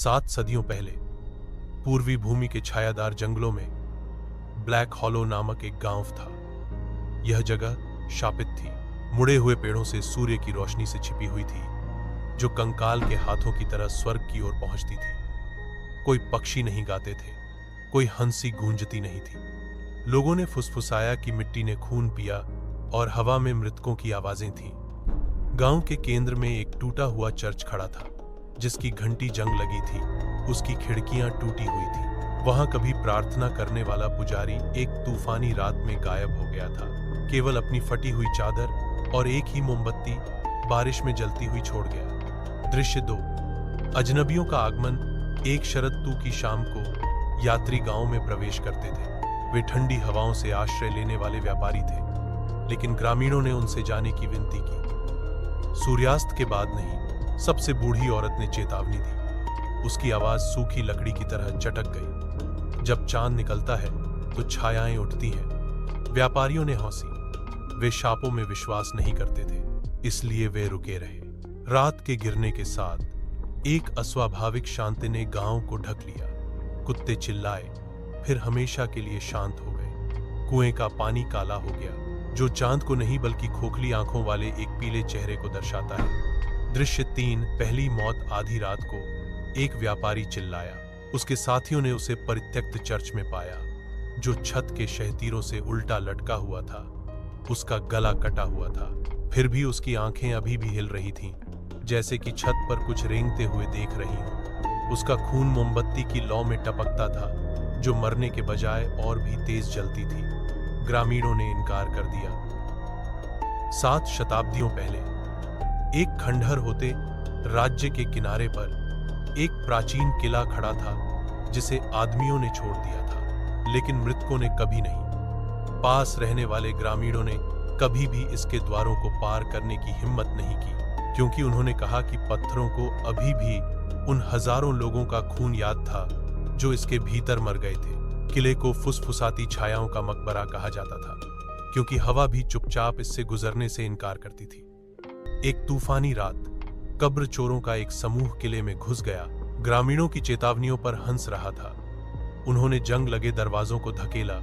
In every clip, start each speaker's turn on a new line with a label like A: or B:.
A: 7 सदियों पहले पूर्वी भूमि के छायादार जंगलों में ब्लैक हॉलो नामक एक गांव था। यह जगह शापित थी, मुड़े हुए पेड़ों से सूर्य की रोशनी से छिपी हुई थी, जो कंकाल के हाथों की तरह स्वर्ग की ओर पहुंचती थी। कोई पक्षी नहीं गाते थे, कोई हंसी गूंजती नहीं थी। लोगों ने फुसफुसाया कि मिट्टी ने खून पिया और हवा में मृतकों की आवाजें थीं। गांव के केंद्र में एक टूटा हुआ चर्च खड़ा था, जिसकी घंटी जंग लगी थी, उसकी खिड़कियां टूटी हुई थी। वहां कभी प्रार्थना करने वाला पुजारी एक तूफानी रात में गायब हो गया था, केवल अपनी फटी हुई चादर और एक ही मोमबत्ती बारिश में जलती हुई छोड़ गया। दृश्य 2। अजनबियों का आगमन। एक शरद ऋतु की शाम को यात्री गांव में प्रवेश करते थे। वे ठंडी हवाओं से आश्रय लेने वाले व्यापारी थे, लेकिन ग्रामीणों ने उनसे जाने की विनती की। सूर्यास्त के बाद नहीं, सबसे बूढ़ी औरत ने चेतावनी दी। उसकी आवाज सूखी लकड़ी की तरह चटक गई। जब चांद निकलता है तो छायाएं उठती हैं। व्यापारियों ने हौसी। वे शापों में विश्वास नहीं करते थे, इसलिए वे रुके रहे। रात के गिरने के साथ एक अस्वाभाविक शांति ने गांव को ढक लिया। कुत्ते चिल्लाए, फिर हमेशा के लिए शांत हो गए। कुएं का पानी काला हो गया, जो चांद को नहीं बल्कि खोखली आंखों वाले एक पीले चेहरे को दर्शाता है। दृश्य 3। पहली मौत। आधी रात को एक व्यापारी चिल्लाया। उसके साथियों ने उसे परित्यक्त चर्च में पाया, जो छत के शहतीरों से उल्टा लटका हुआ था। उसका गला कटा हुआ था, फिर भी उसकी आंखें अभी भी हिल रही थीं, जैसे कि छत पर कुछ रेंगते हुए देख रही हो। उसका खून मोमबत्ती की लौ में टपकता था, जो मरने के बजाय और भी तेज जलती थी। ग्रामीणों ने इनकार कर दिया। 7 शताब्दियों पहले एक खंडहर होते राज्य के किनारे पर एक प्राचीन किला खड़ा था, जिसे आदमियों ने छोड़ दिया था, लेकिन मृतकों ने कभी नहीं। पास रहने वाले ग्रामीणों ने कभी भी इसके द्वारों को पार करने की हिम्मत नहीं की, क्योंकि उन्होंने कहा कि पत्थरों को अभी भी उन हजारों लोगों का खून याद था जो इसके भीतर मर गए थे। किले को फुसफुसाती छायाओं का मकबरा कहा जाता था, क्योंकि हवा भी चुपचाप इससे गुजरने से इनकार करती थी। एक तूफानी रात कब्र चोरों का एक समूह किले में घुस गया। ग्रामीणों की चेतावनियों पर हंस रहा था। उन्होंने जंग लगे दरवाजों को धकेला,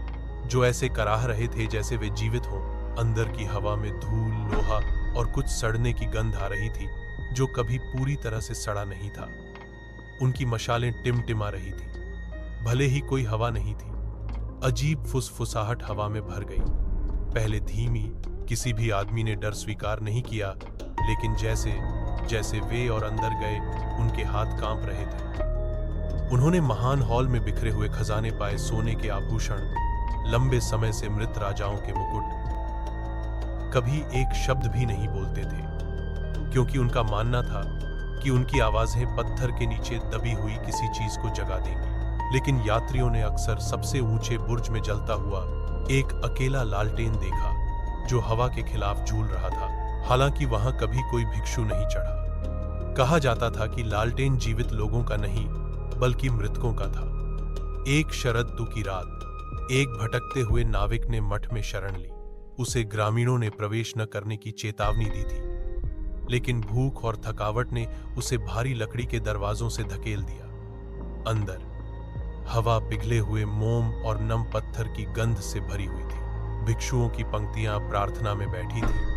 A: जो ऐसे कराह रहे थे जैसे वे जीवित हों। अंदर की हवा में धूल, लोहा और कुछ सड़ने की गंध आ रही थी, जो कभी पूरी तरह से सड़ा नहीं था। उनकी मशालें टिमटिमा रही थी, भले ही कोई हवा नहीं थी। अजीब फुसफुसाहट हवा में भर गई। पहले धीमी, किसी भी आदमी ने डर स्वीकार नहीं किया, लेकिन जैसे जैसे वे और अंदर गए, उनके हाथ कांप रहे थे। उन्होंने महान हॉल में बिखरे हुए खजाने पाए, सोने के आभूषण, लंबे समय से मृत राजाओं के मुकुट। कभी एक शब्द भी नहीं बोलते थे, क्योंकि उनका मानना था कि उनकी आवाजें पत्थर के नीचे दबी हुई किसी चीज को जगा देंगी। लेकिन यात्रियों ने अक्सर सबसे ऊंचे बुर्ज में जलता हुआ एक अकेला लालटेन देखा, जो हवा के खिलाफ झूल रहा था। हालांकि वहां कभी कोई भिक्षु नहीं चढ़ा। कहा जाता था कि लालटेन जीवित लोगों का नहीं, बल्कि मृतकों का था। एक शरद ऋतु की रात एक भटकते हुए नाविक ने मठ में शरण ली। उसे ग्रामीणों ने प्रवेश न करने की चेतावनी दी थी, लेकिन भूख और थकावट ने उसे भारी लकड़ी के दरवाजों से धकेल दिया। अंदर हवा पिघले हुए मोम और नम पत्थर की गंध से भरी हुई थी। भिक्षुओं की पंक्तियां प्रार्थना में बैठी थीं।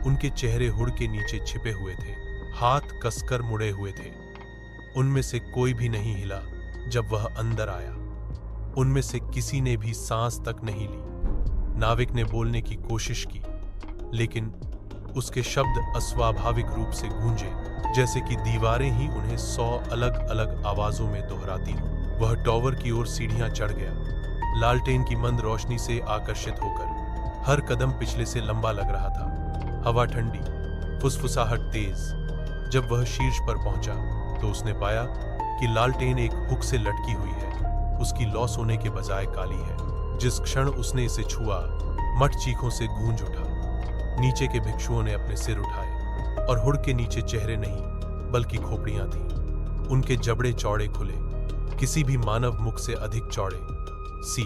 A: उनके चेहरे हुड़ के नीचे छिपे हुए थे, हाथ कसकर मुड़े हुए थे। उनमें से कोई भी नहीं हिला जब वह अंदर आया। उनमें से किसी ने भी सांस तक नहीं ली। नाविक ने बोलने की कोशिश की, लेकिन उसके शब्द अस्वाभाविक रूप से गूंजे, जैसे कि दीवारें ही उन्हें 100 अलग अलग आवाजों में दोहराती हों। वह टॉवर की ओर सीढ़ियां चढ़ गया, लालटेन की मंद रोशनी से आकर्षित होकर। हर कदम पिछले से लंबा लग रहा था। हवा ठंडी, फुसफुसाहट तेज। जब वह शीर्ष पर पहुंचा तो उसने पाया कि लालटेन एक हुक से लटकी हुई है। उसकी लौ सोने के बजाय काली है। जिस क्षण उसने इसे छुआ, मठ चीखों से गूंज उठा। नीचे के भिक्षुओं ने अपने सिर उठाए, और हुड़ के नीचे चेहरे नहीं, बल्कि खोपड़ियां थीं। उनके जबड़े चौड़े खुले, किसी भी मानव मुख से अधिक चौड़े। सी